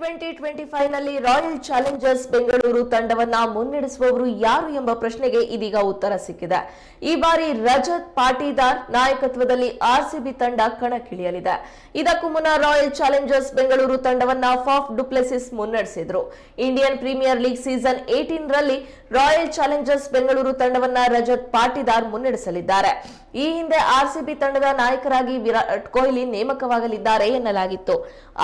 T2025 ನಲ್ಲಿ royal Challengers Bengaluru ತಂಡವನ್ನ ಮುನ್ನಡೆಸುವವರು ಯಾರು ಎಂಬ ಪ್ರಶ್ನೆಗೆ ಇದೀಗ ಉತ್ತರ ಸಿಕ್ಕಿದೆ. ಈ ಬಾರಿ ರಜತ್ ಪಾಟೀದಾರ್ ನಾಯಕತ್ವದಲ್ಲಿ ಆರ್ಸಿಬಿ ತಂಡ ಕಣಕ್ಕಿಳಿಯಲಿದೆ. ಇದಕ್ಕೂ ಮುನ್ನ ರಾಯಲ್ ಚಾಲೆಂಜರ್ಸ್ ಬೆಂಗಳೂರು ತಂಡವನ್ನ ಫಾಫ್ ಡು ಪ್ಲೆಸಿಸ್ ಮುನ್ನಡೆಸಿದ್ರು. ಇಂಡಿಯನ್ ಪ್ರೀಮಿಯರ್ ಲೀಗ್ ಸೀಸನ್ 18 ರಲ್ಲಿ ರಾಯಲ್ ಚಾಲೆಂಜರ್ಸ್ ಬೆಂಗಳೂರು ತಂಡವನ್ನ ರಜತ್ ಪಾಟೀದಾರ್ ಮುನ್ನಡೆಸಲಿದ್ದಾರೆ. ಈ ಹಿಂದೆ ಆರ್ಸಿಬಿ ತಂಡದ ನಾಯಕರಾಗಿ ವಿರಾಟ್ ಕೊಹ್ಲಿ ನೇಮಕವಾಗಲಿದ್ದಾರೆ ಎನ್ನಲಾಗಿತ್ತು.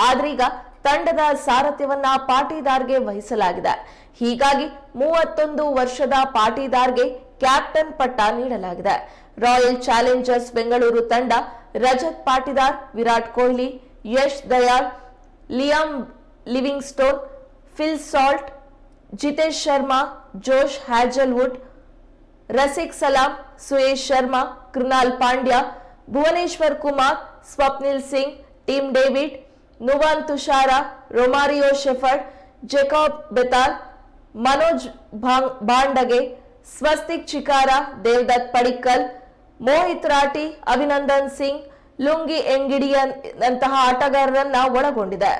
ಆದ್ರೀಗ ತಂಡದ ಸಾರಥ್ಯವನ್ನ ಪಾಟೀದಾರ್ಗೆ ವಹಿಸಲಾಗಿದೆ. ಹೀಗಾಗಿ 31 ವರ್ಷದ ಪಾಟೀದಾರ್ಗೆ ಕ್ಯಾಪ್ಟನ್ ಪಟ್ಟ ನೀಡಲಾಗಿದೆ. ರಾಯಲ್ ಚಾಲೆಂಜರ್ಸ್ ಬೆಂಗಳೂರು ತಂಡ Rajat Patidar, Virat Kohli, Yash Dayal, Liam Livingstone, Phil Salt, Jitesh Sharma, Josh Hazlewood, Rasikh Salam, Suyash Sharma, Krunal Pandya, Bhuvneshwar Kumar, Swapnil Singh, Tim David, Nuwan Thushara, Romario Shepherd, Jacob Bethell, Manoj Bhandage, Swastik Chikara, Devdutt Padikkal, Mohit Rathee, Abhinandan Singh, Lungi ಎಂಗಿಡಿಯನ್ ನಂತಹ ಆಟಗಾರರನ್ನ ಒಳಗೊಂಡಿದೆ.